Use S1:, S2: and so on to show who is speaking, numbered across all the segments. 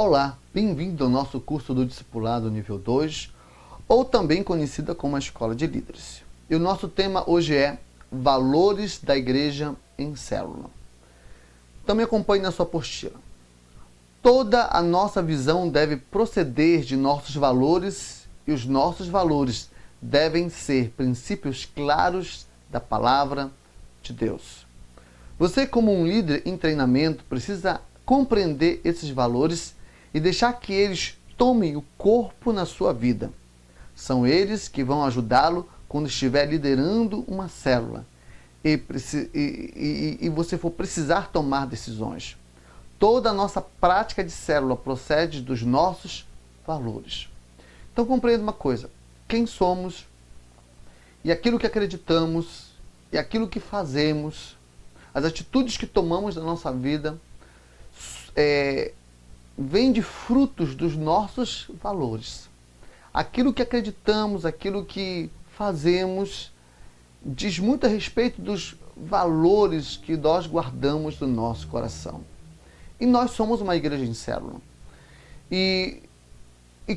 S1: Olá, bem-vindo ao nosso curso do Discipulado Nível 2, ou também conhecida como a Escola de Líderes. E o nosso tema hoje é Valores da Igreja em Célula. Então me acompanhe na sua apostila. Toda a nossa visão deve proceder de nossos valores e os nossos valores devem ser princípios claros da Palavra de Deus. Você, como um líder em treinamento, precisa compreender esses valores e deixar que eles tomem o corpo na sua vida. São eles que vão ajudá-lo quando estiver liderando uma célula e você for precisar tomar decisões. Toda a nossa prática de célula procede dos nossos valores. Então compreenda uma coisa: quem somos e aquilo que acreditamos e aquilo que fazemos, as atitudes que tomamos na nossa vida, vem de frutos dos nossos valores. Aquilo que acreditamos, aquilo que fazemos, diz muito a respeito dos valores que nós guardamos no nosso coração. E nós somos uma igreja em célula. E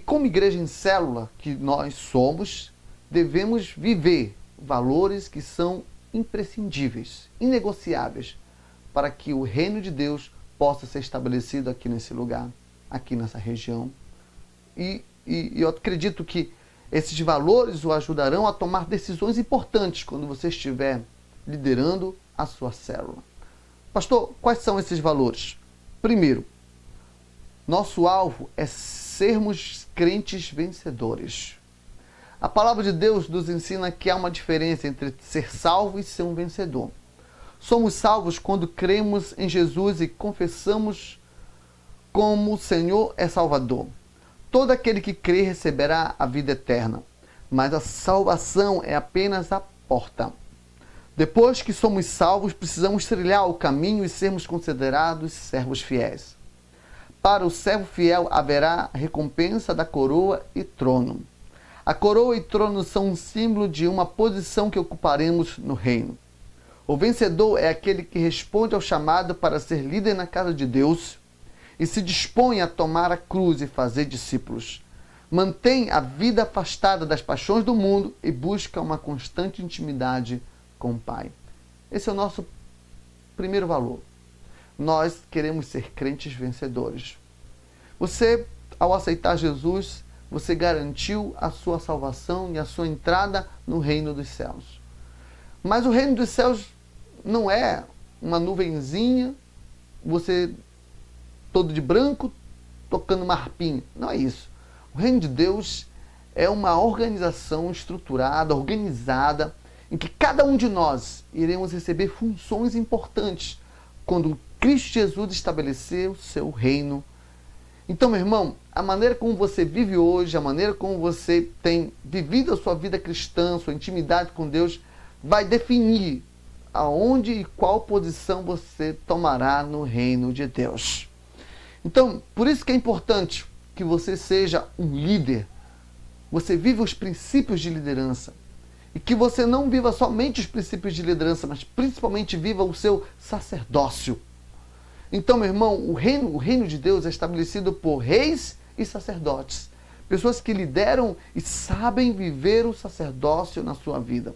S1: como igreja em célula que nós somos, devemos viver valores que são imprescindíveis, inegociáveis, para que o reino de Deus possa ser estabelecido aqui nesse lugar, aqui nessa região. E eu acredito que esses valores o ajudarão a tomar decisões importantes quando você estiver liderando a sua célula. Pastor, quais são esses valores? Primeiro, nosso alvo é sermos crentes vencedores. A palavra de Deus nos ensina que há uma diferença entre ser salvo e ser um vencedor. Somos salvos quando cremos em Jesus e confessamos como o Senhor é Salvador. Todo aquele que crê receberá a vida eterna, mas a salvação é apenas a porta. Depois que somos salvos, precisamos trilhar o caminho e sermos considerados servos fiéis. Para o servo fiel haverá recompensa da coroa e trono. A coroa e trono são um símbolo de uma posição que ocuparemos no reino. O vencedor é aquele que responde ao chamado para ser líder na casa de Deus e se dispõe a tomar a cruz e fazer discípulos. Mantém a vida afastada das paixões do mundo e busca uma constante intimidade com o Pai. Esse é o nosso primeiro valor. Nós queremos ser crentes vencedores. Você, ao aceitar Jesus, você garantiu a sua salvação e a sua entrada no reino dos céus. Mas o reino dos céus não é uma nuvenzinha, você todo de branco, tocando uma harpinha. Não é isso. O reino de Deus é uma organização estruturada, organizada, em que cada um de nós iremos receber funções importantes quando Cristo Jesus estabelecer o seu reino. Então, meu irmão, a maneira como você vive hoje, a maneira como você tem vivido a sua vida cristã, sua intimidade com Deus, vai definir aonde e qual posição você tomará no reino de Deus. Então, por isso que é importante que você seja um líder. Você viva os princípios de liderança. E que você não viva somente os princípios de liderança, mas principalmente viva o seu sacerdócio. Então, meu irmão, o reino de Deus é estabelecido por reis e sacerdotes. Pessoas que lideram e sabem viver o sacerdócio na sua vida.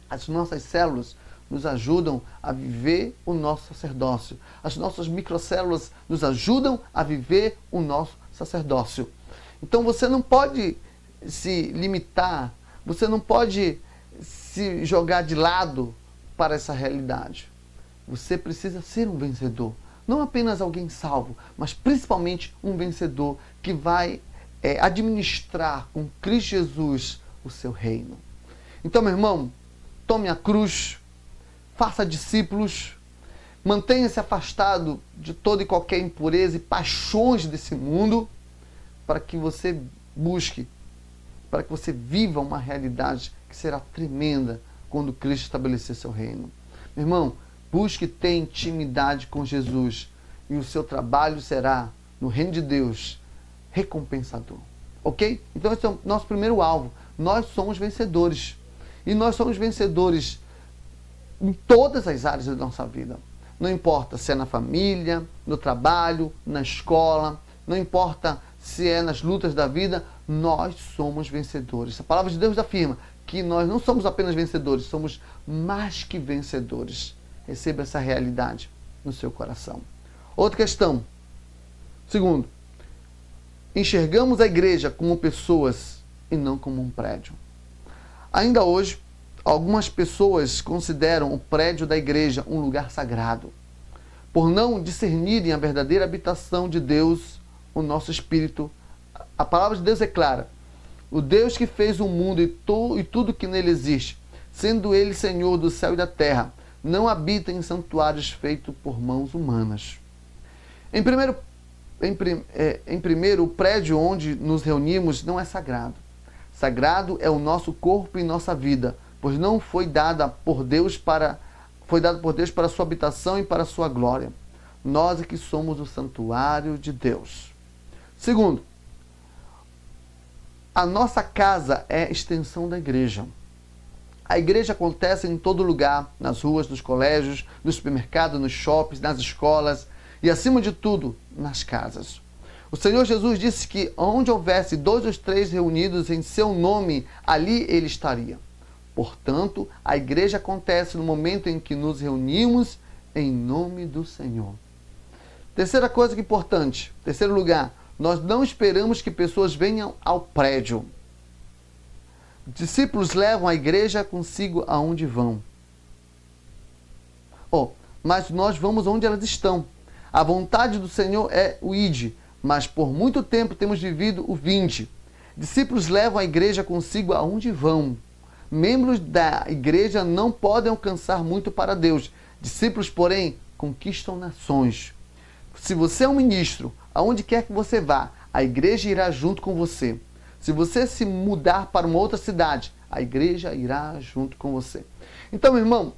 S1: As nossas células nos ajudam a viver o nosso sacerdócio. As nossas microcélulas nos ajudam a viver o nosso sacerdócio. Então você não pode se limitar, você não pode se jogar de lado para essa realidade. Você precisa ser um vencedor. Não apenas alguém salvo, mas principalmente um vencedor que vai administrar com Cristo Jesus o seu reino. Então, meu irmão, tome a cruz, faça discípulos, mantenha-se afastado de toda e qualquer impureza e paixões desse mundo, para que você busque, para que você viva uma realidade que será tremenda quando Cristo estabelecer seu reino. Meu irmão, busque ter intimidade com Jesus e o seu trabalho será, no reino de Deus, recompensador. Ok? Então esse é o nosso primeiro alvo. Nós somos vencedores. E nós somos vencedores em todas as áreas da nossa vida. Não importa se é na família, no trabalho, na escola, não importa se é nas lutas da vida, nós somos vencedores. A palavra de Deus afirma que nós não somos apenas vencedores, somos mais que vencedores. Receba essa realidade no seu coração. Outra questão. Segundo, enxergamos a igreja como pessoas e não como um prédio. Ainda hoje, algumas pessoas consideram o prédio da igreja um lugar sagrado, por não discernirem a verdadeira habitação de Deus, o nosso espírito. A palavra de Deus é clara. O Deus que fez o mundo e tudo que nele existe, sendo ele Senhor do céu e da terra, não habita em santuários feitos por mãos humanas. Em primeiro, o prédio onde nos reunimos não é sagrado. Sagrado é o nosso corpo e nossa vida, pois não foi dado por Deus para a sua habitação e para a sua glória. Nós é que somos o santuário de Deus. Segundo, a nossa casa é a extensão da igreja. A igreja acontece em todo lugar, nas ruas, nos colégios, no supermercado, nos shoppings, nas escolas e, acima de tudo, nas casas. O Senhor Jesus disse que onde houvesse 2 ou 3 reunidos em seu nome, ali ele estaria. Portanto, a igreja acontece no momento em que nos reunimos em nome do Senhor. Terceira coisa que é importante, terceiro lugar, nós não esperamos que pessoas venham ao prédio. Discípulos levam a igreja consigo aonde vão. Mas nós vamos onde elas estão. A vontade do Senhor é o ide, mas por muito tempo temos vivido o vinde. Discípulos levam a igreja consigo aonde vão. Membros da igreja não podem alcançar muito para Deus. Discípulos, porém, conquistam nações. Se você é um ministro, aonde quer que você vá, a igreja irá junto com você. Se você se mudar para uma outra cidade, a igreja irá junto com você. Então, meu irmão,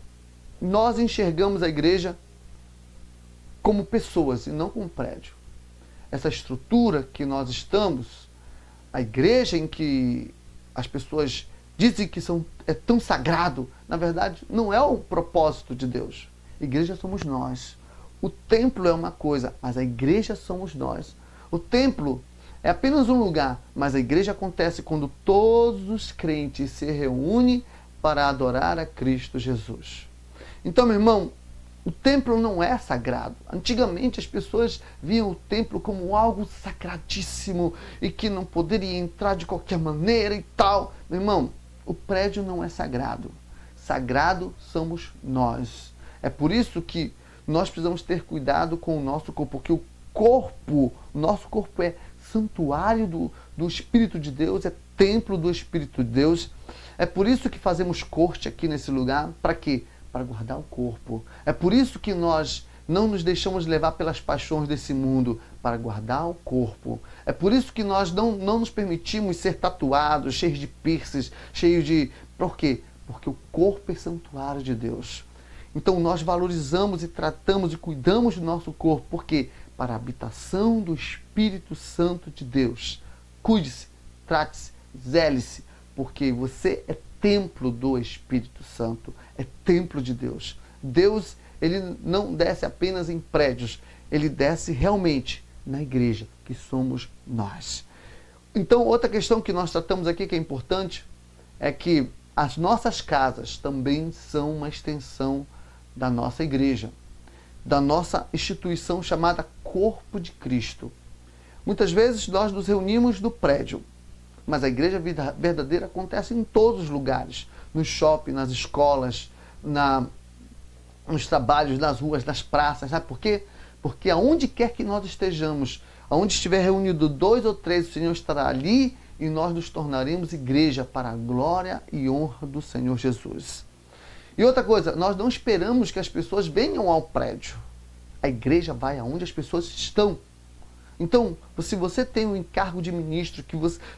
S1: nós enxergamos a igreja como pessoas e não como um prédio. Essa estrutura que nós estamos, a igreja em que as pessoas dizem que é tão sagrado, na verdade, não é o propósito de Deus. Igreja somos nós. O templo é uma coisa, mas a igreja somos nós. O templo é apenas um lugar, mas a igreja acontece quando todos os crentes se reúnem para adorar a Cristo Jesus. Então, meu irmão, o templo não é sagrado. Antigamente as pessoas viam o templo como algo sacradíssimo e que não poderia entrar de qualquer maneira e tal. Meu irmão, o prédio não é sagrado. Sagrado somos nós. É por isso que nós precisamos ter cuidado com o nosso corpo, porque o nosso corpo é santuário do Espírito de Deus, é templo do Espírito de Deus. É por isso que fazemos corte aqui nesse lugar. Para quê? Para guardar o corpo. É por isso que nós não nos deixamos levar pelas paixões desse mundo, para guardar o corpo. É por isso que nós não nos permitimos ser tatuados, cheios de piercings, cheios de... Por quê? Porque o corpo é santuário de Deus. Então nós valorizamos e tratamos e cuidamos do nosso corpo. Por quê? Para a habitação do Espírito Santo de Deus. Cuide-se, trate-se, zele-se, porque você é templo do Espírito Santo, é templo de Deus. Deus, ele não desce apenas em prédios, ele desce realmente na igreja, que somos nós. Então, outra questão que nós tratamos aqui que é importante é que as nossas casas também são uma extensão da nossa igreja, da nossa instituição chamada Corpo de Cristo. Muitas vezes nós nos reunimos no prédio, mas a igreja verdadeira acontece em todos os lugares, no shopping, nas escolas, nos trabalhos, nas ruas, nas praças. Sabe por quê? Porque aonde quer que nós estejamos, aonde estiver reunido 2 ou 3, o Senhor estará ali e nós nos tornaremos igreja para a glória e honra do Senhor Jesus. E outra coisa, nós não esperamos que as pessoas venham ao prédio. A igreja vai aonde as pessoas estão. Então, se você tem um encargo de ministro,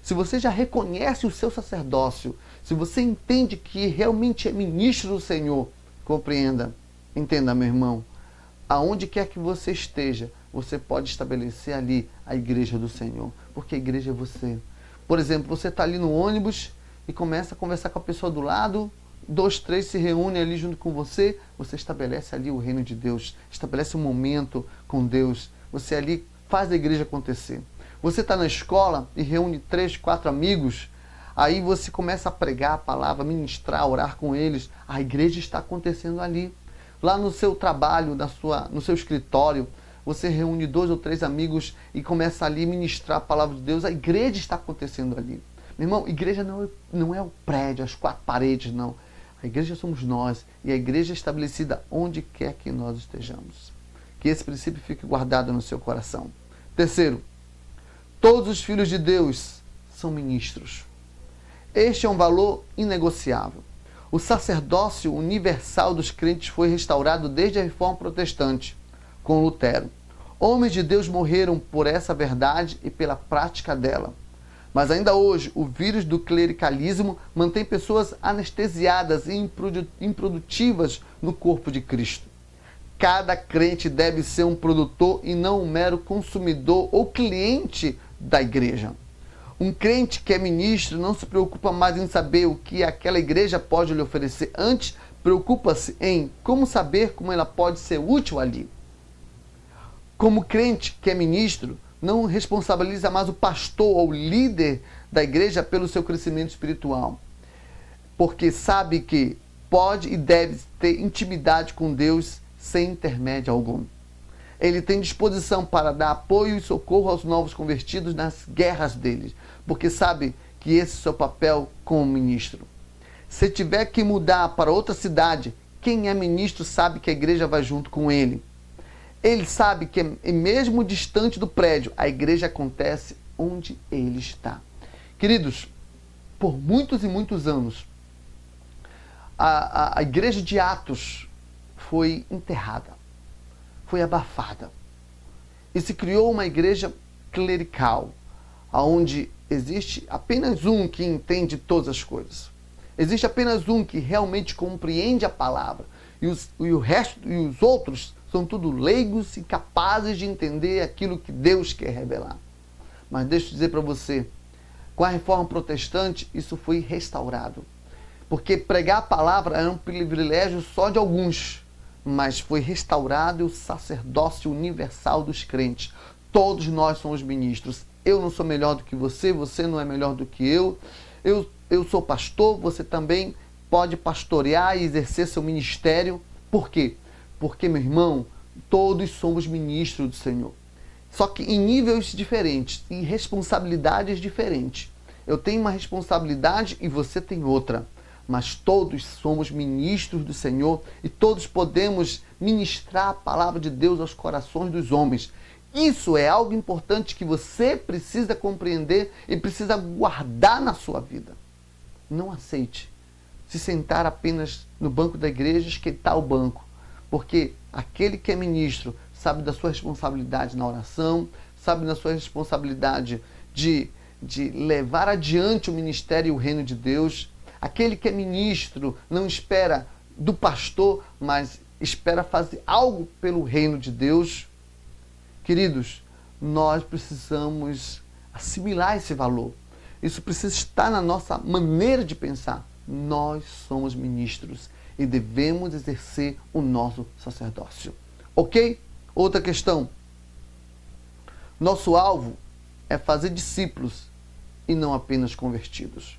S1: se você já reconhece o seu sacerdócio, se você entende que realmente é ministro do Senhor, compreenda, entenda, meu irmão, aonde quer que você esteja, você pode estabelecer ali a igreja do Senhor, porque a igreja é você. Por exemplo, você está ali no ônibus e começa a conversar com a pessoa do lado, 2, 3 se reúnem ali junto com você, você estabelece ali o reino de Deus, estabelece um momento com Deus, você ali faz a igreja acontecer. Você está na escola e reúne 3, 4 amigos, aí você começa a pregar a palavra, ministrar, orar com eles. A igreja está acontecendo ali. Lá no seu trabalho, no seu escritório, você reúne 2 ou 3 amigos e começa ali a ministrar a palavra de Deus. A igreja está acontecendo ali. Meu irmão, igreja não é o prédio, as 4 paredes, não. A igreja somos nós. E a igreja é estabelecida onde quer que nós estejamos. Que esse princípio fique guardado no seu coração. Terceiro, todos os filhos de Deus são ministros. Este é um valor inegociável. O sacerdócio universal dos crentes foi restaurado desde a Reforma Protestante, com Lutero. Homens de Deus morreram por essa verdade e pela prática dela. Mas ainda hoje, o vírus do clericalismo mantém pessoas anestesiadas e improdutivas no corpo de Cristo. Cada crente deve ser um produtor e não um mero consumidor ou cliente da igreja. Um crente que é ministro não se preocupa mais em saber o que aquela igreja pode lhe oferecer. Antes, preocupa-se em como saber como ela pode ser útil ali. Como crente que é ministro, não responsabiliza mais o pastor ou líder da igreja pelo seu crescimento espiritual, porque sabe que pode e deve ter intimidade com Deus sem intermédio algum. Ele tem disposição para dar apoio e socorro aos novos convertidos nas guerras deles, porque sabe que esse é o seu papel como ministro. Se tiver que mudar para outra cidade, quem é ministro sabe que a igreja vai junto com ele. Ele sabe que, mesmo distante do prédio, a igreja acontece onde ele está. Queridos, por muitos e muitos anos, a igreja de Atos foi enterrada, foi abafada. E se criou uma igreja clerical, onde existe apenas um que entende todas as coisas. Existe apenas um que realmente compreende a palavra. E os outros são tudo leigos e capazes de entender aquilo que Deus quer revelar. Mas deixa eu dizer para você, com a Reforma Protestante, isso foi restaurado. Porque pregar a palavra era um privilégio só de alguns, mas foi restaurado o sacerdócio universal dos crentes. Todos nós somos ministros. Eu não sou melhor do que você não é melhor do que eu. Eu sou pastor, você também pode pastorear e exercer seu ministério. Por quê? Porque, meu irmão, todos somos ministros do Senhor. Só que em níveis diferentes e responsabilidades diferentes. Eu tenho uma responsabilidade e você tem outra. Mas todos somos ministros do Senhor e todos podemos ministrar a palavra de Deus aos corações dos homens. Isso é algo importante que você precisa compreender e precisa guardar na sua vida. Não aceite se sentar apenas no banco da igreja e esquentar o banco. Porque aquele que é ministro sabe da sua responsabilidade na oração, sabe da sua responsabilidade de levar adiante o ministério e o reino de Deus. Aquele que é ministro não espera do pastor, mas espera fazer algo pelo reino de Deus. Queridos, nós precisamos assimilar esse valor. Isso precisa estar na nossa maneira de pensar. Nós somos ministros e devemos exercer o nosso sacerdócio. Ok? Outra questão. Nosso alvo é fazer discípulos e não apenas convertidos.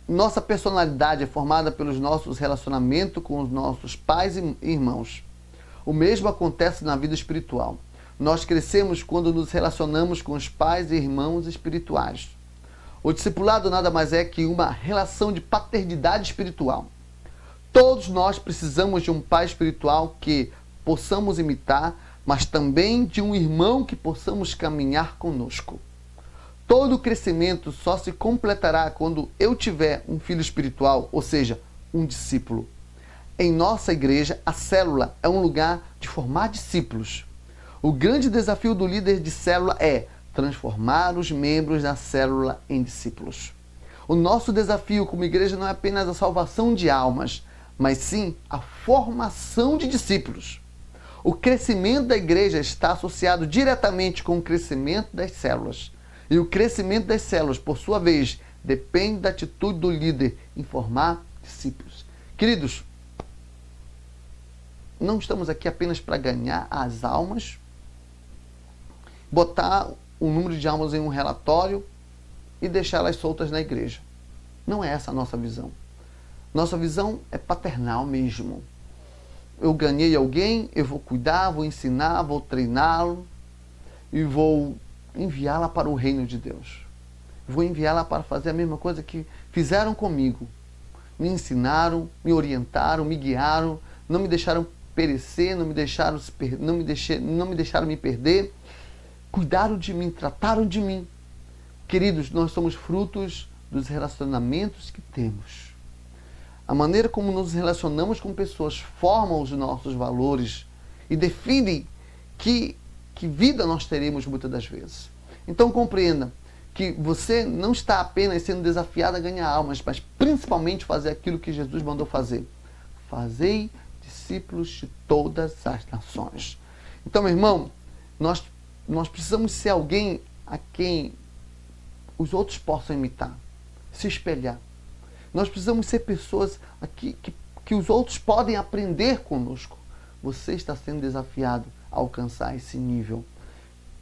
S1: Nossa personalidade é formada pelos nossos relacionamentos com os nossos pais e irmãos. O mesmo acontece na vida espiritual. Nós crescemos quando nos relacionamos com os pais e irmãos espirituais. O discipulado nada mais é que uma relação de paternidade espiritual. Todos nós precisamos de um pai espiritual que possamos imitar, mas também de um irmão que possamos caminhar conosco. Todo crescimento só se completará quando eu tiver um filho espiritual, ou seja, um discípulo. Em nossa igreja, a célula é um lugar de formar discípulos. O grande desafio do líder de célula é transformar os membros da célula em discípulos. O nosso desafio como igreja não é apenas a salvação de almas, mas sim a formação de discípulos. O crescimento da igreja está associado diretamente com o crescimento das células. E o crescimento das células, por sua vez, depende da atitude do líder em formar discípulos. Queridos, não estamos aqui apenas para ganhar as almas, botar o número de almas em um relatório e deixá-las soltas na igreja. Não é essa a nossa visão. Nossa visão é paternal mesmo. Eu ganhei alguém, eu vou cuidar, vou ensinar, vou treiná-lo e vou enviá-la para o reino de Deus. Vou enviá-la para fazer a mesma coisa que fizeram comigo. Me ensinaram, me orientaram, me guiaram, não me deixaram perecer, não me deixaram me perder, cuidaram de mim, trataram de mim. Queridos, nós somos frutos dos relacionamentos que temos. A maneira como nos relacionamos com pessoas forma os nossos valores e definem que vida nós teremos muitas das vezes. Então compreenda que você não está apenas sendo desafiado a ganhar almas, mas principalmente fazer aquilo que Jesus mandou fazer. Fazei discípulos de todas as nações. Então, meu irmão, nós precisamos ser alguém a quem os outros possam imitar, se espelhar. Nós precisamos ser pessoas que os outros podem aprender conosco. Você está sendo desafiado a alcançar esse nível.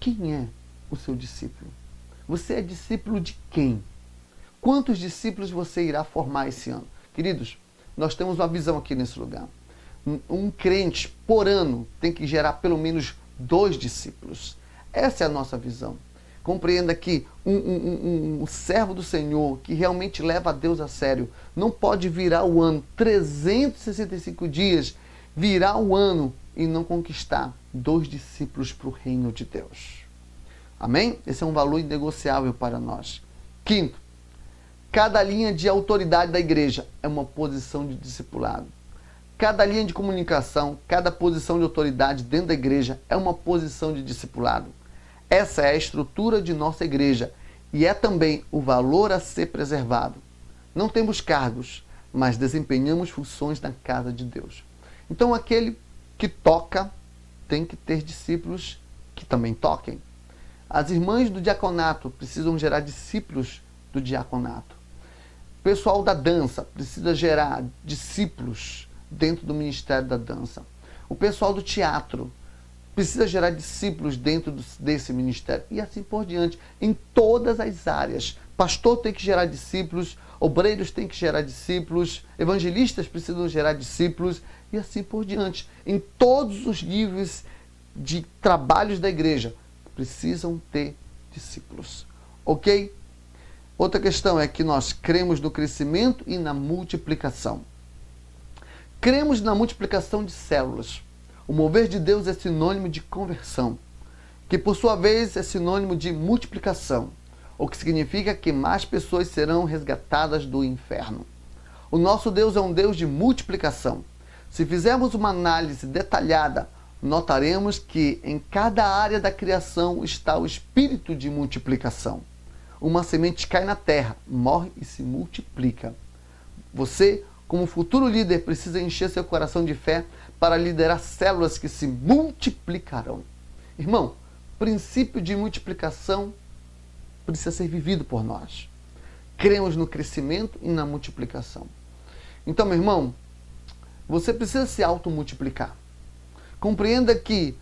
S1: Quem é o seu discípulo? Você é discípulo de quem? Quantos discípulos você irá formar esse ano? Queridos, nós temos uma visão aqui nesse lugar. Um crente por ano tem que gerar pelo menos 2 discípulos. Essa é a nossa visão. Compreenda que um servo do Senhor que realmente leva a Deus a sério não pode virar o ano, 365 dias, virar o ano e não conquistar 2 discípulos para o reino de Deus. Amém? Esse é um valor inegociável para nós. Quinto, cada linha de autoridade da igreja é uma posição de discipulado. Cada linha de comunicação, cada posição de autoridade dentro da igreja é uma posição de discipulado. Essa é a estrutura de nossa igreja e é também o valor a ser preservado. Não temos cargos, mas desempenhamos funções na casa de Deus. Então aquele que toca tem que ter discípulos que também toquem. As irmãs do diaconato precisam gerar discípulos do diaconato. O pessoal da dança precisa gerar discípulos dentro do ministério da dança. O pessoal do teatro precisa gerar discípulos dentro desse ministério. E assim por diante, em todas as áreas. Pastor tem que gerar discípulos, obreiros têm que gerar discípulos, evangelistas precisam gerar discípulos e assim por diante. Em todos os níveis de trabalhos da igreja, precisam ter discípulos. Ok? Outra questão é que nós cremos no crescimento e na multiplicação. Cremos na multiplicação de células. O mover de Deus é sinônimo de conversão, que por sua vez é sinônimo de multiplicação, o que significa que mais pessoas serão resgatadas do inferno. O nosso Deus é um Deus de multiplicação. Se fizermos uma análise detalhada, notaremos que em cada área da criação está o espírito de multiplicação. Uma semente cai na terra, morre e se multiplica. Você, como futuro líder, precisa encher seu coração de fé para liderar células que se multiplicarão. Irmão, o princípio de multiplicação precisa ser vivido por nós. Cremos no crescimento e na multiplicação. Então, meu irmão, você precisa se automultiplicar. Compreenda que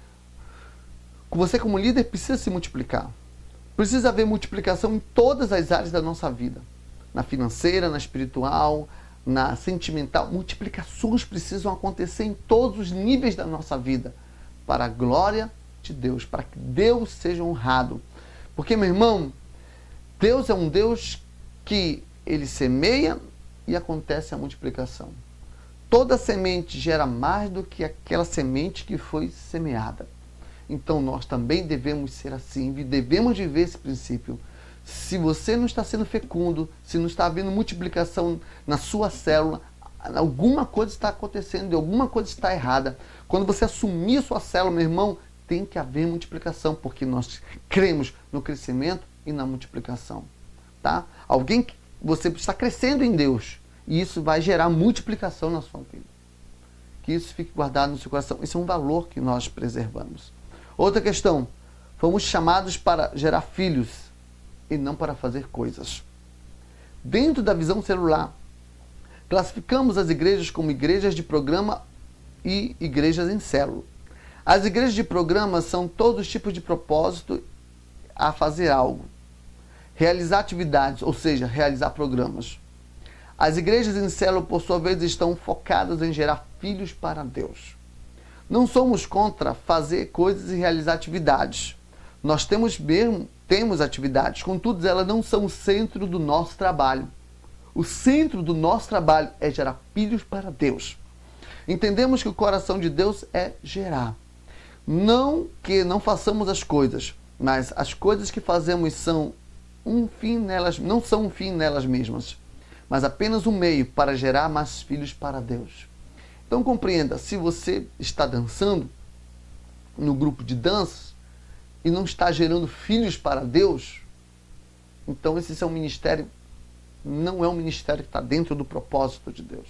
S1: você, como líder, precisa se multiplicar. Precisa haver multiplicação em todas as áreas da nossa vida. Na financeira, na espiritual, na sentimental. Multiplicações precisam acontecer em todos os níveis da nossa vida. Para a glória de Deus. Para que Deus seja honrado. Porque, meu irmão, Deus é um Deus que Ele semeia e acontece a multiplicação. Toda semente gera mais do que aquela semente que foi semeada. Então nós também devemos ser assim, devemos viver esse princípio. Se você não está sendo fecundo, se não está havendo multiplicação na sua célula, alguma coisa está acontecendo, alguma coisa está errada. Quando você assumir a sua célula, meu irmão, tem que haver multiplicação, porque nós cremos no crescimento e na multiplicação. Tá? Você está crescendo em Deus. E isso vai gerar multiplicação na sua vida. Que isso fique guardado no seu coração. Isso é um valor que nós preservamos. Outra questão. Fomos chamados para gerar filhos e não para fazer coisas. Dentro da visão celular, classificamos as igrejas como igrejas de programa e igrejas em célula. As igrejas de programa são todos os tipos de propósito a fazer algo, realizar atividades, ou seja, realizar programas. As igrejas em célula, por sua vez, estão focadas em gerar filhos para Deus. Não somos contra fazer coisas e realizar atividades. Nós temos atividades, contudo, elas não são o centro do nosso trabalho. O centro do nosso trabalho é gerar filhos para Deus. Entendemos que o coração de Deus é gerar. Não que não façamos as coisas, mas as coisas que fazemos são não são um fim nelas mesmas, mas apenas um meio para gerar mais filhos para Deus. Então compreenda, se você está dançando no grupo de dança e não está gerando filhos para Deus, então esse seu ministério não é um ministério que está dentro do propósito de Deus.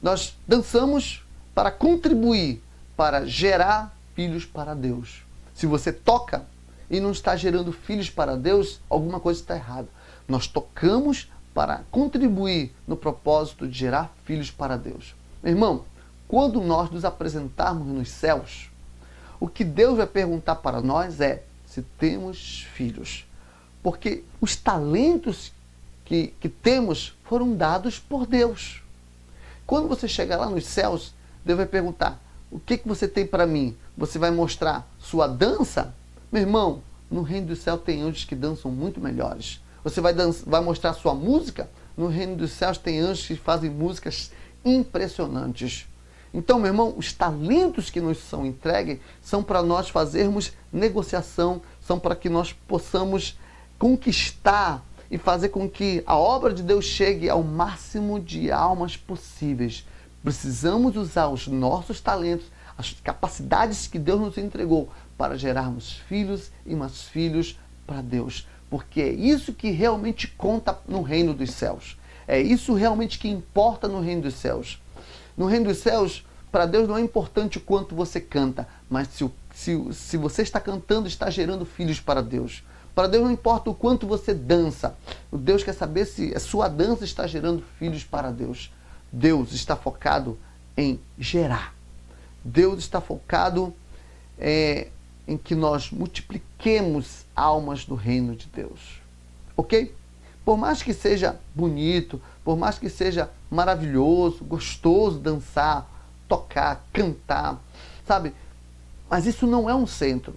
S1: Nós dançamos para contribuir, para gerar filhos para Deus. Se você toca e não está gerando filhos para Deus, alguma coisa está errada. Nós tocamos para contribuir no propósito de gerar filhos para Deus. Meu irmão, quando nós nos apresentarmos nos céus, o que Deus vai perguntar para nós é se temos filhos. Porque os talentos que temos foram dados por Deus. Quando você chegar lá nos céus, Deus vai perguntar, o que você tem para mim? Você vai mostrar sua dança? Meu irmão, no reino do céu tem anjos que dançam muito melhores. Você vai mostrar sua música? No reino dos céus tem anjos que fazem músicas impressionantes. Então, meu irmão, os talentos que nos são entregues são para nós fazermos negociação, são para que nós possamos conquistar e fazer com que a obra de Deus chegue ao máximo de almas possíveis. Precisamos usar os nossos talentos, as capacidades que Deus nos entregou para gerarmos filhos e mais filhos para Deus. Porque é isso que realmente conta no reino dos céus. É isso realmente que importa no reino dos céus. No reino dos céus, para Deus não é importante o quanto você canta, mas se você está cantando, está gerando filhos para Deus. Para Deus não importa o quanto você dança. O Deus quer saber se a sua dança está gerando filhos para Deus. Deus está focado em gerar. Deus está focado em que nós multipliquemos almas do reino de Deus. Ok? Por mais que seja bonito, por mais que seja maravilhoso, gostoso dançar, tocar, cantar, sabe? Mas isso não é um centro.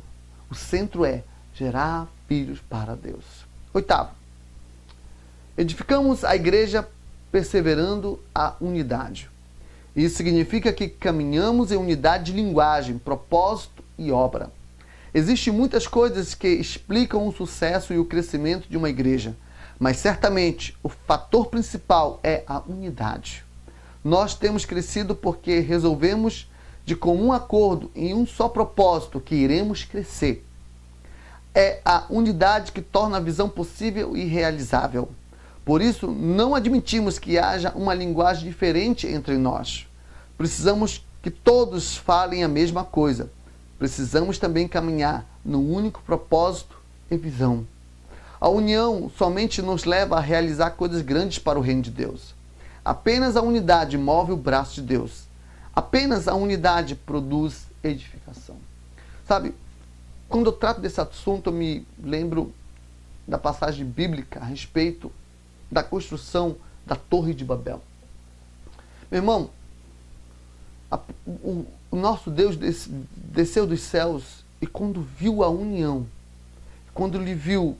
S1: O centro é gerar filhos para Deus. Oitavo, edificamos a igreja perseverando a unidade. Isso significa que caminhamos em unidade de linguagem, propósito e obra. Existem muitas coisas que explicam o sucesso e o crescimento de uma igreja, mas certamente o fator principal é a unidade. Nós temos crescido porque resolvemos de comum acordo em um só propósito que iremos crescer. É a unidade que torna a visão possível e realizável. Por isso, não admitimos que haja uma linguagem diferente entre nós. Precisamos que todos falem a mesma coisa. Precisamos também caminhar no único propósito e visão. A união somente nos leva a realizar coisas grandes para o reino de Deus. Apenas a unidade move o braço de Deus. Apenas a unidade produz edificação. Sabe, quando eu trato desse assunto, eu me lembro da passagem bíblica a respeito da construção da Torre de Babel. Meu irmão, o nosso Deus desceu dos céus e quando viu a união, quando ele viu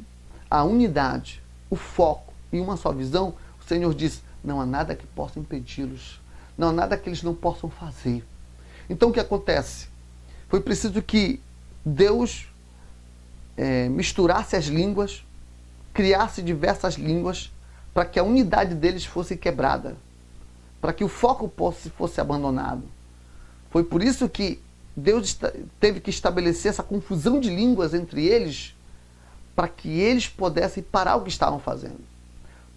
S1: a unidade, o foco e uma só visão, o Senhor disse, não há nada que possa impedi-los, não há nada que eles não possam fazer. Então o que acontece? Foi preciso que Deus misturasse as línguas, criasse diversas línguas, para que a unidade deles fosse quebrada, para que o foco fosse abandonado. Foi por isso que Deus teve que estabelecer essa confusão de línguas entre eles, para que eles pudessem parar o que estavam fazendo.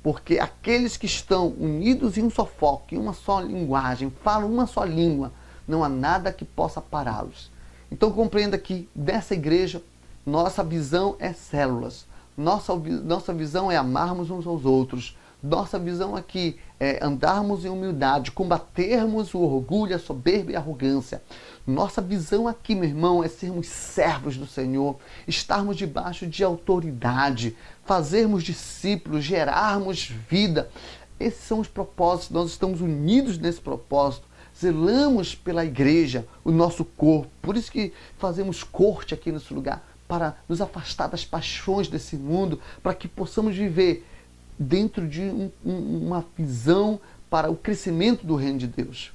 S1: Porque aqueles que estão unidos em um só foco, em uma só linguagem, falam uma só língua, não há nada que possa pará-los. Então compreenda que dessa igreja, nossa visão é células. Nossa visão é amarmos uns aos outros. Nossa visão aqui andarmos em humildade, combatermos o orgulho, a soberba e a arrogância. Nossa visão aqui, meu irmão, é sermos servos do Senhor, estarmos debaixo de autoridade, fazermos discípulos, gerarmos vida. Esses são os propósitos, nós estamos unidos nesse propósito. Zelamos pela igreja, o nosso corpo. Por isso que fazemos corte aqui nesse lugar, para nos afastar das paixões desse mundo, para que possamos viver dentro de uma visão para o crescimento do reino de Deus.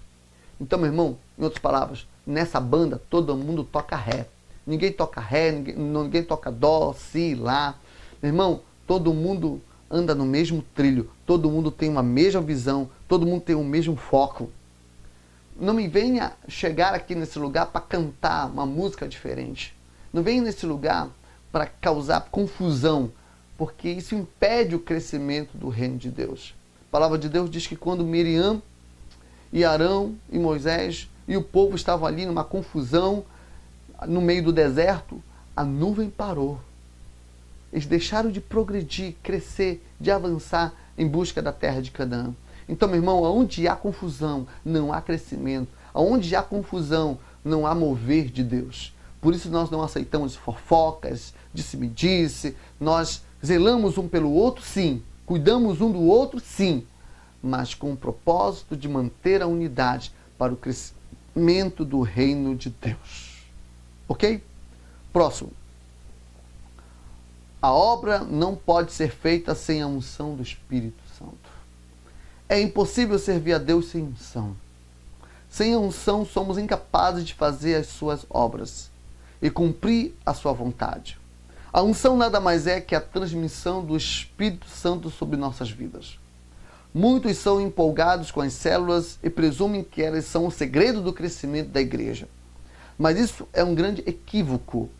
S1: Então, meu irmão, em outras palavras, nessa banda todo mundo toca ré. Ninguém toca ré, ninguém toca dó, si, lá. Meu irmão, todo mundo anda no mesmo trilho, todo mundo tem uma mesma visão, todo mundo tem o mesmo foco. Não me venha chegar aqui nesse lugar para cantar uma música diferente. Não venha nesse lugar para causar confusão, porque isso impede o crescimento do reino de Deus. A palavra de Deus diz que quando Miriam e Arão e Moisés e o povo estavam ali numa confusão, no meio do deserto, a nuvem parou. Eles deixaram de progredir, crescer, de avançar em busca da terra de Canaã. Então, meu irmão, onde há confusão, não há crescimento. Onde há confusão, não há mover de Deus. Por isso nós não aceitamos fofocas, disse-me-disse. Nós zelamos um pelo outro, sim. Cuidamos um do outro, sim. Mas com o propósito de manter a unidade para o crescimento do reino de Deus. Ok? Próximo. A obra não pode ser feita sem a unção do Espírito Santo. É impossível servir a Deus sem unção. Sem a unção, somos incapazes de fazer as suas obras e cumprir a sua vontade. A unção nada mais é que a transmissão do Espírito Santo sobre nossas vidas. Muitos são empolgados com as células e presumem que elas são o segredo do crescimento da igreja. Mas isso é um grande equívoco.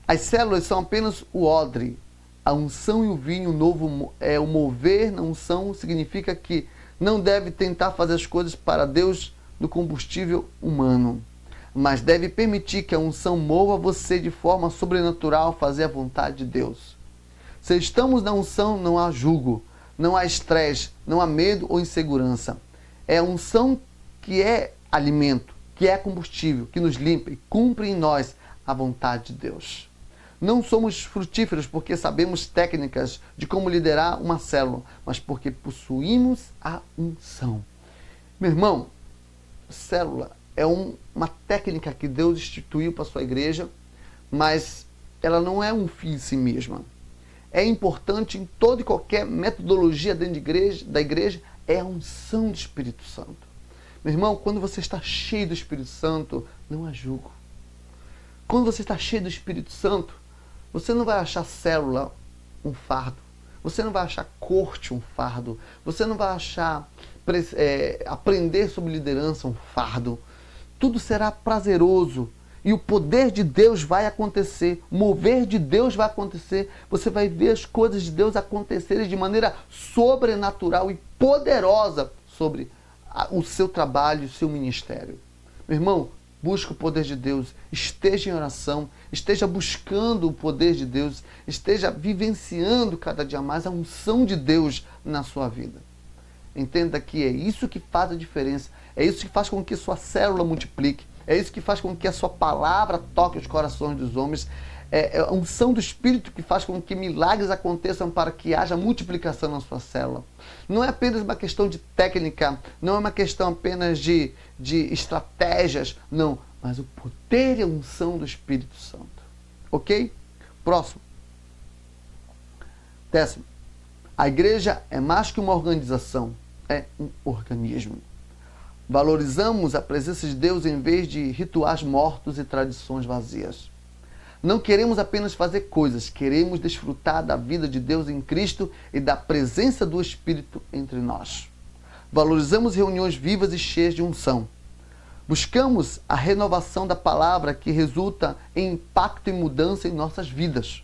S1: As células são apenas o odre. A unção e o vinho novo é o mover na unção, significa que não deve tentar fazer as coisas para Deus do combustível humano, mas deve permitir que a unção mova você de forma sobrenatural fazer a vontade de Deus. Se estamos na unção, não há jugo, não há estresse, não há medo ou insegurança. É a unção que é alimento, que é combustível, que nos limpa e cumpre em nós a vontade de Deus. Não somos frutíferos porque sabemos técnicas de como liderar uma célula, mas porque possuímos a unção. Meu irmão, célula é uma técnica que Deus instituiu para a sua igreja, mas ela não é um fim em si mesma. É importante em toda e qualquer metodologia dentro da igreja, é a unção do Espírito Santo. Meu irmão, quando você está cheio do Espírito Santo, não há jugo. Quando você está cheio do Espírito Santo, você não vai achar célula um fardo. Você não vai achar corte um fardo. Você não vai achar aprender sobre liderança um fardo. Tudo será prazeroso. E o poder de Deus vai acontecer. O mover de Deus vai acontecer. Você vai ver as coisas de Deus acontecerem de maneira sobrenatural e poderosa sobre o seu trabalho, o seu ministério. Meu irmão, busque o poder de Deus, esteja em oração, esteja buscando o poder de Deus, esteja vivenciando cada dia mais a unção de Deus na sua vida. Entenda que é isso que faz a diferença, é isso que faz com que sua célula multiplique, é isso que faz com que a sua palavra toque os corações dos homens, é a unção do Espírito que faz com que milagres aconteçam para que haja multiplicação na sua célula. Não é apenas uma questão de técnica, não é uma questão apenas de estratégias, não, mas o poder e a unção do Espírito Santo. Ok? Próximo. 10º. A igreja é mais que uma organização, é um organismo. Valorizamos a presença de Deus em vez de rituais mortos e tradições vazias. Não queremos apenas fazer coisas, queremos desfrutar da vida de Deus em Cristo e da presença do Espírito entre nós. Valorizamos reuniões vivas e cheias de unção. Buscamos a renovação da palavra que resulta em impacto e mudança em nossas vidas.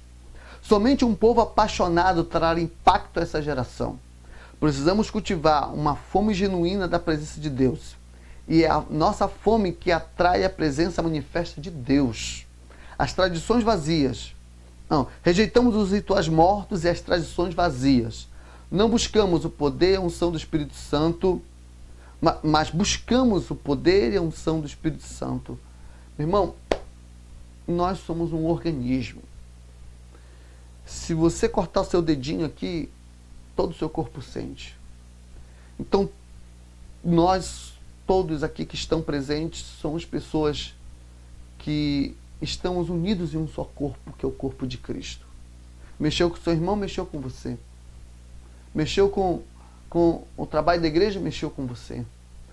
S1: Somente um povo apaixonado trará impacto a essa geração. Precisamos cultivar uma fome genuína da presença de Deus. E é a nossa fome que atrai a presença manifesta de Deus. As tradições vazias. Não, rejeitamos os rituais mortos e as tradições vazias. Não buscamos o poder e a unção do Espírito Santo, mas buscamos o poder e a unção do Espírito Santo. Meu irmão, nós somos um organismo. Se você cortar o seu dedinho aqui, todo o seu corpo sente. Então, nós todos aqui que estão presentes somos pessoas que estamos unidos em um só corpo, que é o corpo de Cristo. Mexeu com seu irmão, mexeu com você. Mexeu com o trabalho da igreja, mexeu com você.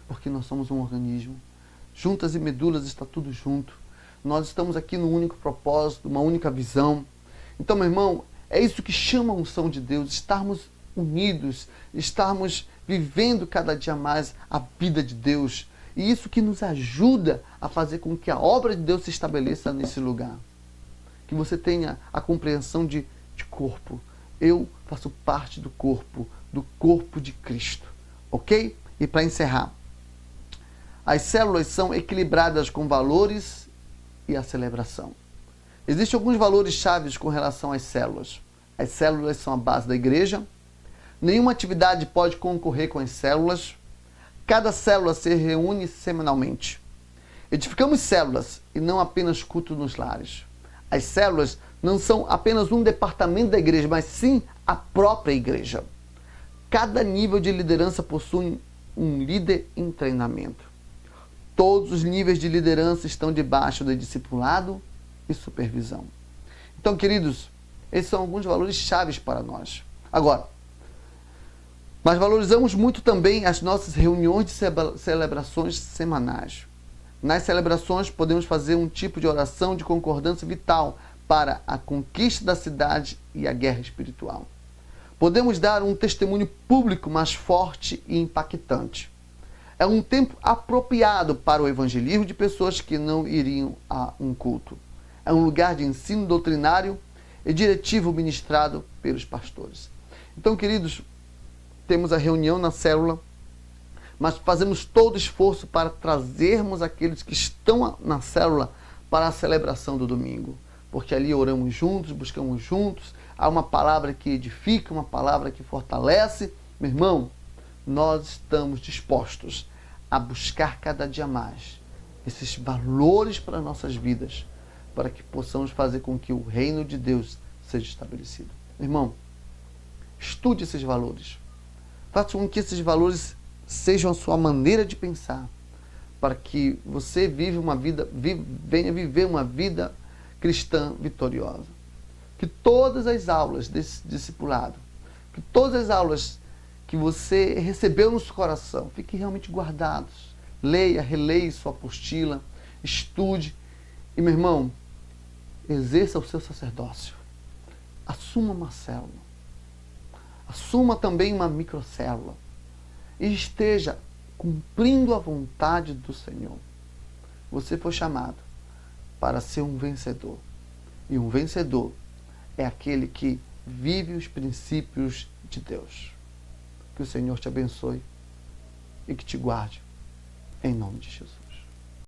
S1: Porque nós somos um organismo. Juntas e medulas está tudo junto. Nós estamos aqui num único propósito, uma única visão. Então, meu irmão, é isso que chama a unção de Deus, estarmos unidos, estarmos vivendo cada dia mais a vida de Deus. E isso que nos ajuda a fazer com que a obra de Deus se estabeleça nesse lugar. Que você tenha a compreensão de corpo. Eu faço parte do corpo de Cristo. Ok? E para encerrar, as células são equilibradas com valores e a celebração. Existem alguns valores chaves com relação às células. As células são a base da igreja. Nenhuma atividade pode concorrer com as células. Cada célula se reúne semanalmente. Edificamos células e não apenas culto nos lares. As células não são apenas um departamento da igreja, mas sim a própria igreja. Cada nível de liderança possui um líder em treinamento. Todos os níveis de liderança estão debaixo do discipulado e supervisão. Então, queridos, esses são alguns valores chaves para nós. Agora, mas valorizamos muito também as nossas reuniões de celebrações semanais. Nas celebrações, podemos fazer um tipo de oração de concordância vital para a conquista da cidade e a guerra espiritual. Podemos dar um testemunho público mais forte e impactante. É um tempo apropriado para o evangelismo de pessoas que não iriam a um culto. É um lugar de ensino doutrinário e diretivo ministrado pelos pastores. Então, queridos, temos a reunião na célula, mas fazemos todo esforço para trazermos aqueles que estão na célula para a celebração do domingo. Porque ali oramos juntos, buscamos juntos, há uma palavra que edifica, uma palavra que fortalece. Meu irmão, nós estamos dispostos a buscar cada dia mais esses valores para nossas vidas, para que possamos fazer com que o reino de Deus seja estabelecido. Meu irmão, estude esses valores. Faça com que esses valores sejam a sua maneira de pensar, para que você venha viver uma vida cristã vitoriosa. Que todas as aulas desse discipulado, que todas as aulas que você recebeu no seu coração, fiquem realmente guardados. Leia, releia sua apostila, estude. E, meu irmão, exerça o seu sacerdócio. Assuma uma célula. Assuma também uma microcélula. E esteja cumprindo a vontade do Senhor. Você foi chamado para ser um vencedor. E um vencedor é aquele que vive os princípios de Deus. Que o Senhor te abençoe e que te guarde. Em nome de Jesus.